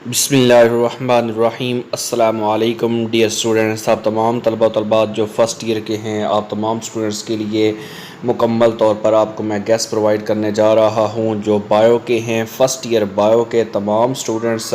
बिस्मिल्लाहिर्रहमानिर्रहीम। अस्सलाम वालेकुम डियर स्टूडेंट्स। आप तमाम तलबा तलबात जो फ़र्स्ट ईयर के हैं, आप तमाम स्टूडेंट्स के लिए मुकम्मल तौर पर आपको मैं गेस्ट प्रोवाइड करने जा रहा हूं जो बायो के हैं। फ़र्स्ट ईयर बायो के तमाम स्टूडेंट्स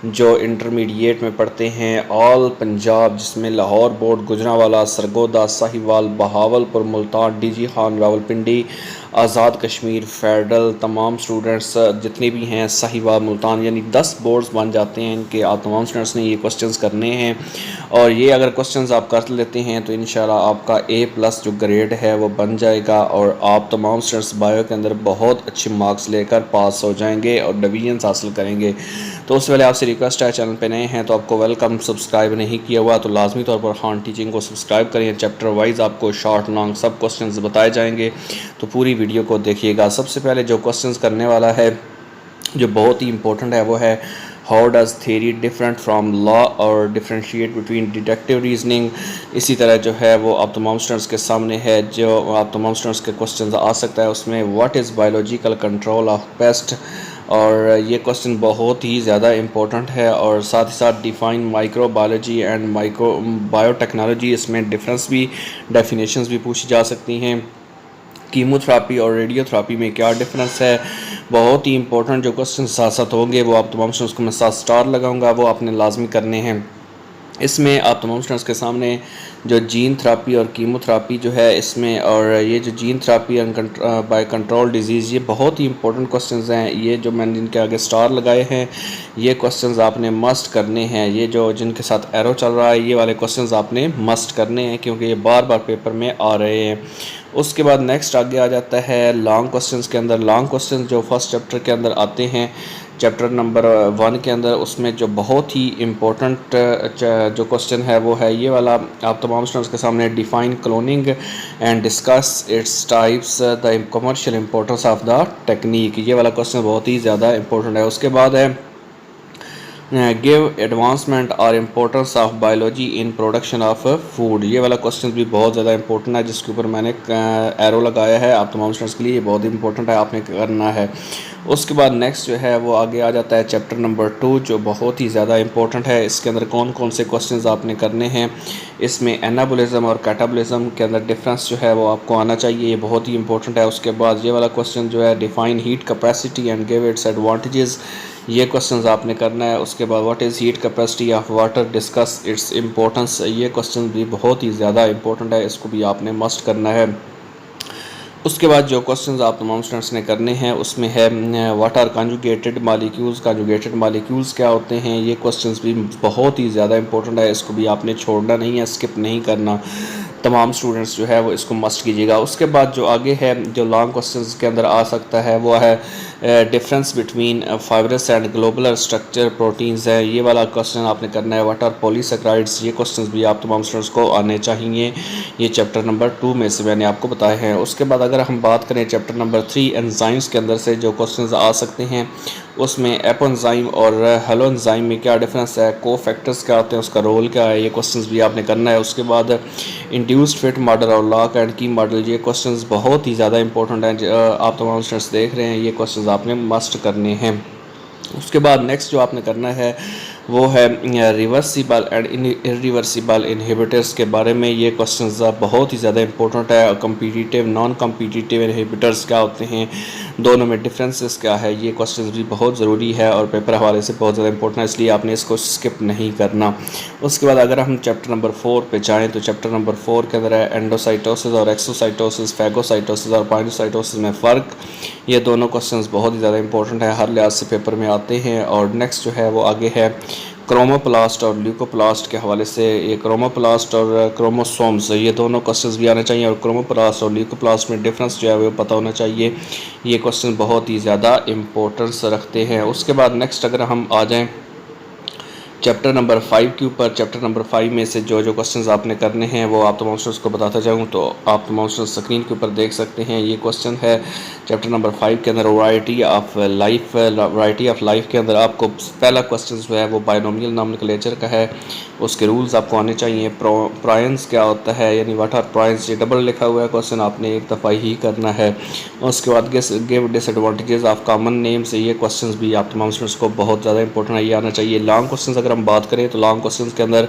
जो इंटरमीडिएट में पढ़ते हैं, ऑल पंजाब जिसमें Lahore board, Gujranwala, Sargodha, Sahiwal, Bahawalpur, Multan, DG Khan, Rawalpindi, Azad Kashmir, federal, तमाम स्टूडेंट्स जितने भी हैं, साहिवाल, मुल्तान, यानी 10 बोर्ड्स बन जाते हैं इनके। आप तमाम स्टूडेंट्स ने ये क्वेश्चंस करने हैं और ये अगर क्वेश्चंस आप कर लेते हैं तो इंशाल्लाह आपका A+ जो ग्रेड है वो बन जाएगा और आप तमाम स्टूडेंट्स बायो के अंदर बहुत अच्छे मार्क्स लेकर पास हो जाएंगे और डिवीजन हासिल करेंगे। तो उससे पहले आपसे रिक्वेस्ट है, चैनल पे नए हैं तो आपको वेलकम, सब्सक्राइब नहीं किया हुआ तो लाजमी तौर पर खान टीचिंग को सब्सक्राइब करें। चैप्टर वाइज आपको शॉर्ट लॉन्ग सब क्वेश्चंस बताए जाएंगे, तो पूरी वीडियो को देखिएगा। सबसे पहले जो क्वेश्चंस करने वाला है जो बहुत ही इंपॉर्टेंट है वो है how does theory different from law और डिफ्रेंशिएट बिटवीन डिडक्टिव रीजनिंग। इसी तरह जो है वो आप तमाम स्टूडेंट्स के सामने है, जो आप तमाम स्टूडेंट्स के क्वेश्चंस आ सकता है उसमें what is biological control of paste, और ये क्वेश्चन बहुत ही ज़्यादा इम्पोर्टेंट है। और साथ ही साथ define microbiology and micro biotechnology, इसमें डिफरेंस भी डेफिनेशंस भी पूछी जा सकती हैं। कीमोथेरापी और रेडियोथेरापी में क्या डिफरेंस है, बहुत ही इंपॉर्टेंट जो क्वेश्चन साथ साथ होंगे वो आप तमाम स्टूडेंट्स को मैं 7 स्टार लगाऊंगा, वो आपने लाजमी करने हैं। इसमें आप तमाम स्टूडेंट्स के सामने जो जीन थेरापी और कीमोथेरापी जो है इसमें, और ये जो gene therapy by control disease, ये बहुत ही इंपॉर्टेंट क्वेश्चंस हैं। ये जो मैंने जिनके आगे स्टार लगाए हैं ये क्वेश्चंस आपने मस्ट करने हैं। ये जो जिनके साथ एरो चल रहा है ये वाले क्वेश्चंस आपने मस्ट करने हैं क्योंकि ये बार बार पेपर में आ रहे हैं। उसके बाद नेक्स्ट आगे आ जाता है लॉन्ग क्वेश्चंस के अंदर। लॉन्ग क्वेश्चंस जो फर्स्ट चैप्टर के अंदर आते हैं, चैप्टर नंबर 1 के अंदर, उसमें जो बहुत ही इम्पोर्टेंट जो क्वेश्चन है वो है ये वाला। आप तमाम स्टूडेंट्स के सामने define cloning and discuss its types the commercial importance of the technique, ये वाला क्वेश्चन बहुत ही ज़्यादा इंपॉर्टेंट है। उसके बाद है गिव एडवांसमेंट और importance of biology in production of food, ये वाला क्वेश्चन भी बहुत ज़्यादा इंपॉर्टेंट है जिसके ऊपर मैंने एरो लगाया है। आप तमाम स्टूडेंट्स के लिए ये बहुत इंपॉर्टेंट है, आपने करना है। उसके बाद नेक्स्ट जो है वो आगे आ जाता है चैप्टर नंबर 2 जो बहुत ही ज़्यादा इंपॉर्टेंट है। इसके अंदर कौन कौन से क्वेश्चंस आपने करने हैं, इसमें एनाबोलिज्म और कैटाबोलिज्म के अंदर डिफरेंस जो है वो आपको आना चाहिए, ये बहुत ही इंपॉर्टेंट है। उसके बाद ये वाला क्वेश्चन जो है define heat capacity and give its advantages, ये क्वेश्चंस आपने करना है। उसके बाद what is heat capacity of water, discuss its importance, ये क्वेश्चन भी बहुत ही ज़्यादा इंपॉर्टेंट है, इसको भी आपने मस्ट करना है। उसके बाद जो क्वेश्चंस आप तमाम स्टूडेंट्स ने करने हैं उसमें है what are conjugated molecules, conjugated molecules क्या होते हैं, ये क्वेश्चंस भी बहुत ही ज़्यादा इंपॉर्टेंट है, इसको भी आपने छोड़ना नहीं है, स्किप नहीं करना। तमाम स्टूडेंट्स जो है वो इसको मस्ट कीजिएगा। उसके बाद जो आगे है जो लॉन्ग क्वेश्चंस के अंदर आ सकता है वो है difference between fibrous and globular structure proteins है, ये वाला क्वेश्चन आपने करना है। व्हाट आर पॉलीसेकेराइड्स, ये क्वेश्चंस भी आप तमाम स्टूडेंट्स को आने चाहिए, ये चैप्टर नंबर 2 में से मैंने आपको बताए हैं। उसके बाद अगर हम बात करें चैप्टर नंबर 3 एंजाइम्स के अंदर से जो क्वेश्चंस आ सकते हैं उसमें एपोएंजाइम और हेलोएंजाइम में क्या डिफरेंस है, को फैक्टर्स क्या होते हैं, उसका रोल क्या है, ये क्वेश्चंस भी आपने करना है। उसके बाद इंड्यूस्ड फिट मॉडल और लॉक एंड की मॉडल, ये क्वेश्चंस बहुत ही ज़्यादा इंपॉर्टेंट हैं, आप तमाम स्टूडेंट्स देख रहे हैं, ये क्वेश्चंस आपने मस्ट करने हैं। उसके बाद नेक्स्ट जो आपने करना है वो है रिवर्सिबल एंड इरिवर्सिबल इनहिबिटर्स के बारे में, ये क्वेश्चंस बहुत ही ज़्यादा इंपॉर्टेंट है। कम्पिटिटिव नॉन कम्पिटिटिव इनहिबिटर्स क्या होते हैं, दोनों में डिफरेंसेस क्या है, ये क्वेश्चंस भी बहुत ज़रूरी है और पेपर हवाले से बहुत ज़्यादा इंपॉर्टेंट है, इसलिए आपने इसको स्किप नहीं करना। उसके बाद अगर हम चैप्टर नंबर 4 पे जाएँ तो चैप्टर नंबर 4 के अंदर है एंडोसाइटोसिस और एक्सोसाइटोसिस, फैगोसाइटोसिस और पाइनोसाइटोसिस में फ़र्क, ये दोनों क्वेश्चंस बहुत ही ज़्यादा इंपॉर्टेंट है, हर लिहाज से पेपर में आते हैं। और नेक्स्ट जो है वो आगे है क्रोमोप्लास्ट और ल्यूकोप्लास्ट के हवाले से, ये क्रोमोप्लास्ट और क्रोमोसोम्स, ये दोनों क्वेश्चंस भी आने चाहिए और क्रोमोप्लास्ट और ल्यूकोप्लास्ट में डिफरेंस जो है वो पता होना चाहिए, ये क्वेश्चन बहुत ही ज़्यादा इम्पोर्टेंस रखते हैं। उसके बाद नेक्स्ट अगर हम आ जाएँ चैप्टर नंबर 5 के ऊपर। चैप्टर नंबर 5 में से जो क्वेश्चंस आपने करने हैं वो आप तमाम स्टूडेंट्स को बताता जाऊँ तो आप तमाम स्टूडेंट्स स्क्रीन के ऊपर देख सकते हैं। ये क्वेश्चन है चैप्टर नंबर 5 के अंदर वैरायटी ऑफ लाइफ के अंदर आपको पहला क्वेश्चन जो है वो बायनोमियल नॉमेनक्लेचर का है। उसके रूल्स आपको आने चाहिए। प्रायंस क्या होता है, यानी व्हाट आर प्रायंस, ये डबल लिखा हुआ है क्वेश्चन, आपने एक दफ़ा ही करना है। उसके बाद give disadvantages of common names, ये क्वेश्चंस भी आप तमाम स्टूडेंट्स को बहुत ज़्यादा इंपॉर्टेंट है, ये आना चाहिए। लॉन्ग क्वेश्चंस अगर हम बात करें तो लॉन्ग क्वेश्चंस के अंदर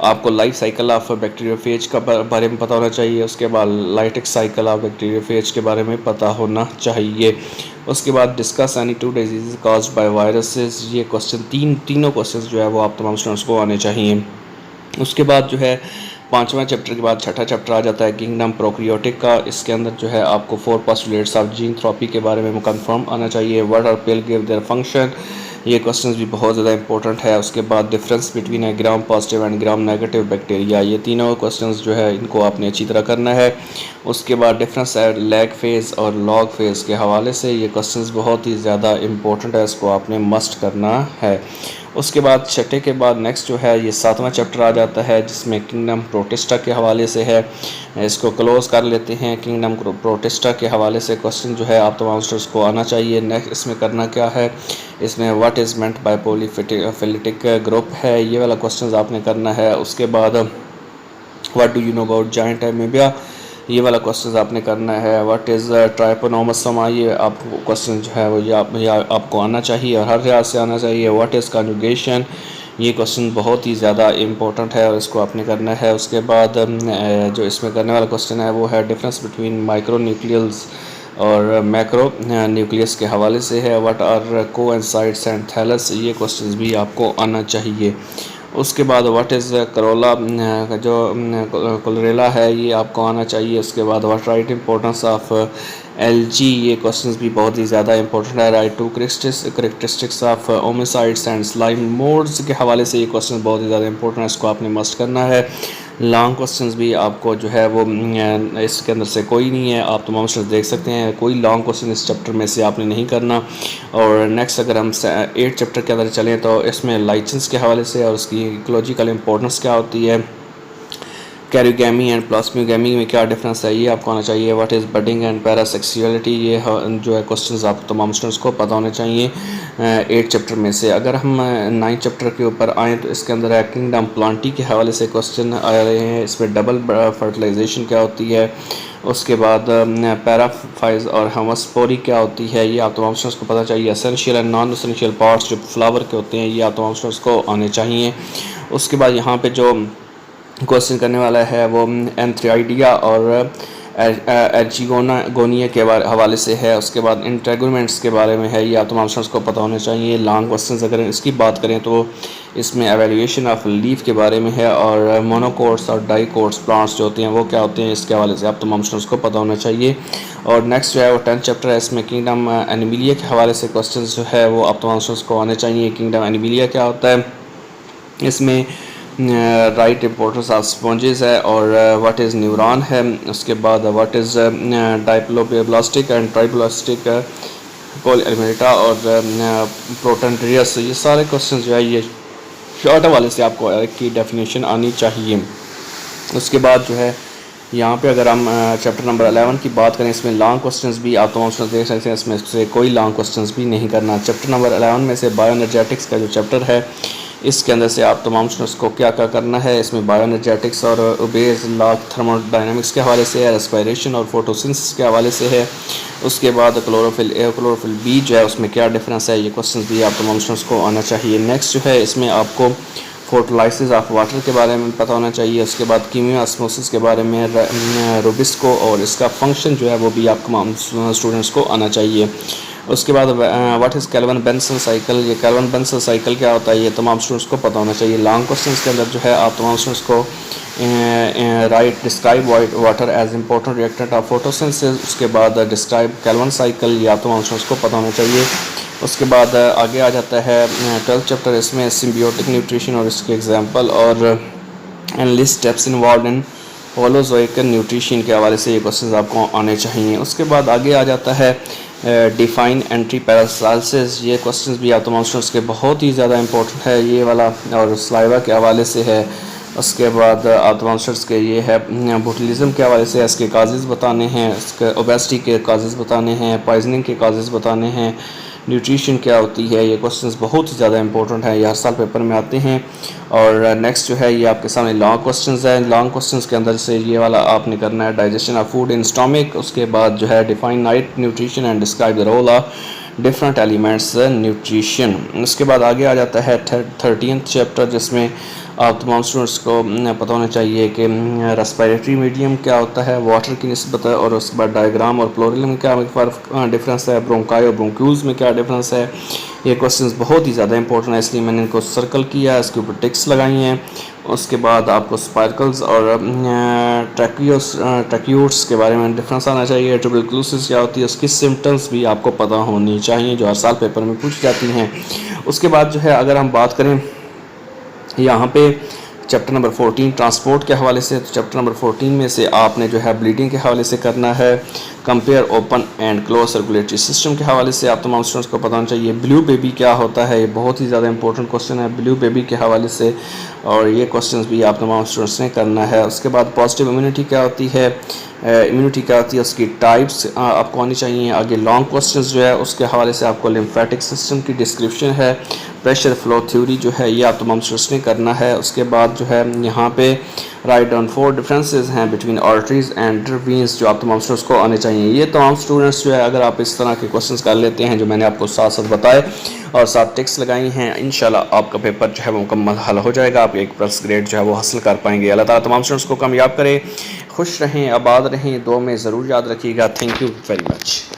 आपको लाइफ साइकिल ऑफ बैक्टीरियोफेज का बारे में पता होना चाहिए। उसके बाद लाइटिक साइकिल ऑफ बैक्टीरियोफेज के बारे में पता होना चाहिए। उसके बाद discuss any 2 disease caused by viruses, ये क्वेश्चन तीनों क्वेश्चन जो है वो आप तमाम स्टूडेंट्स को आने चाहिए। उसके बाद जो है 5वां चैप्टर के बाद 6ठा चैप्टर आ जाता है किंगडम प्रोक्रियोटिक का। इसके अंदर जो है आपको 4 पोस्टुलेट्स ऑफ जीन थेरेपी के बारे में कंफर्म आना चाहिए। What are pili give their function, ये क्वेश्चंस भी बहुत ज़्यादा इंपॉर्टेंट है। उसके बाद difference between a gram positive and gram negative bacteria, ये तीनों क्वेश्चंस जो है इनको आपने अच्छी तरह करना है। उसके बाद डिफरेंस लैग फेज़ और लॉग फेज़ के हवाले से ये क्वेश्चंस बहुत ही ज़्यादा इंपॉर्टेंट है, इसको आपने मस्ट करना है। उसके बाद छठे के बाद नेक्स्ट जो है ये 7वां चैप्टर आ जाता है जिसमें किंगडम प्रोटिस्टा के हवाले से है। इसको क्लोज़ कर लेते हैं। किंगडम प्रोटिस्टा के हवाले से क्वेश्चन जो है आप तमाम स्टूडेंट्स को आना चाहिए। नेक्स्ट इसमें करना क्या है, इसमें what is meant by polyphyletic group है, ये वाला क्वेश्चन आपने करना है। उसके बाद what do you know about giant amoeba, ये वाला क्वेश्चन आपने करना है। व्हाट इज़ ट्राइपोनोमोसोमा, ये आपको क्वेश्चन जो है वो ये आपको आना चाहिए और हर लिहाज से आना चाहिए। व्हाट इज़ कॉन्जुगेशन, ये क्वेश्चन बहुत ही ज़्यादा इंपॉर्टेंट है और इसको आपने करना है। उसके बाद जो इसमें करने वाला क्वेश्चन है वो है डिफरेंस बिटवीन माइक्रो न्यूक्लियस और मैक्रो न्यूक्लियस के हवाले से है। What are coenzymes and thallus, ये क्वेश्चन भी आपको आना चाहिए। उसके बाद व्हाट इज़ करोला, जो क्लोरेला है ये आपको आना चाहिए। उसके बाद what write importance of algae, ये क्वेश्चंस भी बहुत ही ज़्यादा इंपॉर्टेंट है। Write two characteristics of oomycetes and slime moulds के हवाले से ये क्वेश्चन बहुत ही ज़्यादा इंपॉर्टेंट है, इसको आपने मस्ट करना है। लॉन्ग क्वेश्चंस भी आपको जो है वो इसके अंदर से कोई नहीं है, आप तमाम स्टूडेंट्स देख सकते हैं, कोई लॉन्ग क्वेश्चन इस चैप्टर में से आपने नहीं करना। और नेक्स्ट अगर हम 8 चैप्टर के अंदर चलें तो इसमें लाइसेंस के हवाले से और उसकी इकोलॉजिकल इंपॉर्टेंस क्या होती है, कैरियोगेमी एंड प्लास्मोगेमी में क्या डिफरेंस है, ये आपको आना चाहिए। व्हाट इज़ बडिंग एंड पैरासेक्सुअलिटी, ये जो है क्वेश्चंस आप तमाम स्टूडेंट्स को पता होने चाहिए 8 चैप्टर में से। अगर हम 9 चैप्टर के ऊपर आएँ तो इसके अंदर है किंगडम प्लांटी के हवाले से क्वेश्चन आ रहे हैं। इसमें डबल फर्टिलाइजेशन क्या होती है, उसके बाद पैराफाइज और हमस्पोरी क्या होती है, ये आप तमाम स्टूडेंट्स को पता चाहिए। Essential and non essential parts जो फ्लावर के होते हैं ये आप तमाम स्टूडेंट्स को आने चाहिए। उसके बाद यहाँ पे जो क्वेश्चन करने वाला है वो एंथ्राइडिया और एर्चिगोनिया के हवाले से है। उसके बाद इंटेगुमेंट्स के बारे में है, ये आप तमाम स्टूडेंट्स को पता होने चाहिए। लॉन्ग क्वेश्चंस अगर इसकी बात करें तो इसमें एवेल्यूएशन ऑफ लीफ के बारे में है और मोनोकोट्स और डाइकोट्स प्लांट्स जो होते हैं वो क्या होते हैं, इसके हवाले से आप तमाम स्टूडेंट्स को पता होना चाहिए। और नेक्स्ट जो है वो 10th चैप्टर है, इसमें किंगडम एनिमिलिया के हवाले से क्वेश्चन जो है वो आप तमाम स्टूडेंट्स को आने चाहिए। किंगडम एनिमिलिया क्या होता है, इसमें राइट इंपॉर्टेंस ऑफ स्पॉन्जेस है और व्हाट इज़ न्यूरॉन है। उसके बाद व्हाट इज़ डाइप्लोब्लास्टिक एंड ट्राइब्लास्टिक कोलिमेटा और प्रोटोन्ट्रियस, ये सारे क्वेश्चन जो है ये शॉर्ट हवाले से आपको की डेफिनेशन आनी चाहिए। उसके बाद जो है यहाँ पे अगर हम चैप्टर नंबर 11 की बात करें, इसमें लॉन्ग क्वेश्चंस भी आप तमाम स्टूडेंट्स देख सकते हैं, इसमें से कोई लॉन्ग क्वेश्चंस भी नहीं करना। चैप्टर नंबर 11 में से बायोएनर्जेटिक्स का जो चैप्टर है इसके अंदर से आप तमाम स्टूडेंट्स को क्या क्या करना है, इसमें बायोएनर्जेटिक्स और ओबेज लॉ थर्मोडायनामिक्स के हवाले से है, रेस्पिरेशन और फोटोसिंथेसिस के हवाले से है। उसके बाद क्लोरोफिल ए क्लोरोफिल बी जो है उसमें क्या डिफरेंस है, ये क्वेश्चन भी आप तमाम स्टूडेंट्स को आना चाहिए। नेक्स्ट जो है इसमें आपको फोटोलाइसिस ऑफ वाटर के बारे में पता होना चाहिए। उसके बाद कीमियोस्मोसिस के बारे में, रूबिस्को और इसका फंक्शन जो है वो भी आप तमाम स्टूडेंट्स को आना चाहिए। उसके बाद what is Calvin Benson cycle, ये कैल्विन बेंसन साइकिल क्या होता है ये तमाम स्टूडेंट्स को पता होना चाहिए। लॉन्ग क्वेश्चंस के अंदर जो है आप तमाम स्टूडेंट्स को write describe water as important reactant of photosynthesis, उसके बाद डिस्क्राइब कैल्विन साइकिल, ये आप तमाम स्टूडेंट्स को पता होना चाहिए। उसके बाद आगे आ जाता है 12th चैप्टर, इसमें सिम्बियोटिक न्यूट्रिशन और इसके एग्जांपल और analyst steps involve in holozoic nutrition के हवाले से ये क्वेश्चन आपको आने चाहिए। उसके बाद आगे आ जाता है डिफाइन एंट्री पैरालिसिस, ये क्वेश्चंस भी आप तमाम स्टूडेंट्स के बहुत ही ज़्यादा इंपॉर्टेंट है ये वाला, और स्लाइवा के हवाले से है। उसके बाद आप तमाम स्टूडेंट्स के ये है बोटुलिज्म के हवाले से इसके काजेज़ बताने हैं, इसके ओबेसिटी के काजेज़ बताने हैं, पॉइजनिंग के काजेज़ बताने हैं, न्यूट्रिशन क्या होती है। ये क्वेश्चंस बहुत ही ज़्यादा इंपॉर्टेंट है, ये हर साल पेपर में आते हैं। और नेक्स्ट जो है ये आपके सामने लॉन्ग क्वेश्चंस है। लॉन्ग क्वेश्चंस के अंदर से ये वाला आपने करना है digestion of food in stomach. उसके बाद जो है define night nutrition and describe the role of different elements nutrition. उसके बाद आगे आ जाता है 13th चैप्टर, जिसमें आप तमाम स्टूडेंट्स को पता होना चाहिए कि रेस्पिरेटरी मीडियम क्या होता है, वाटर की निस्बत है, और उसके बाद डायग्राम और प्लोरल में क्या फ़र्क डिफरेंस है, ब्रोंकाई और ब्रोंक्यूल्स में क्या डिफरेंस है। ये क्वेश्चंस बहुत ही ज़्यादा इंपॉर्टेंट है, इसलिए मैंने इनको सर्कल किया, इसके ऊपर टिक्स लगाई हैं। उसके बाद आपको स्पार्कल्स और ट्रैक्यूट्स के बारे में डिफरेंस आना चाहिए। ट्यूबरकुलोसिस क्या होती है, उसकी सिम्टम्स भी आपको पता होनी चाहिए, जो हर साल पेपर में पूछी जाती हैं। उसके बाद जो है अगर हम बात करें यहाँ पे चैप्टर नंबर 14 ट्रांसपोर्ट के हवाले से, तो चैप्टर नंबर 14 में से आपने जो है ब्लीडिंग के हवाले से करना है। Compare open and close circulatory system के हवाले से आप तमाम स्टूडेंट्स को पता होना चाहिए। ब्लू बेबी क्या होता है, ये बहुत ही ज़्यादा इंपॉर्टेंट क्वेश्चन है ब्लू बेबी के हवाले से, और ये क्वेश्चंस भी आप तमाम स्टूडेंट्स ने करना है। उसके बाद पॉजिटिव इम्यूनिटी क्या होती है, इम्यूनिटी क्या होती है, उसकी टाइप्स आपको आनी चाहिए। आगे लॉन्ग क्वेश्चंस जो है उसके हवाले से आपको लिम्फेटिक सिस्टम की डिस्क्रिप्शन है। प्रेशर फ्लो थ्योरी जो है ये आप तमाम स्टूडेंट्स ने करना है। उसके बाद जो है यहाँ पे राइट डाउन 4 डिफरेंसेस हैं बिटवीन आर्टरीज एंड वेन्स, जो आप तमाम स्टूडेंट्स को आने चाहिए। ये तमाम स्टूडेंट्स जो है अगर आप इस तरह के क्वेश्चंस कर लेते हैं जो मैंने आपको साथ साथ बताए और साथ टिक्स लगाई हैं, इंशाल्लाह आपका पेपर जो है वो मुकम्मल हल हो जाएगा, आप एक प्लस ग्रेड जो है वो हासिल कर पाएंगे। अल्लाह ताला तमाम स्टूडेंट्स को कामयाब करें, खुश रहें, आबाद रहें, दुआ में ज़रूर याद रखिएगा। Thank you very much.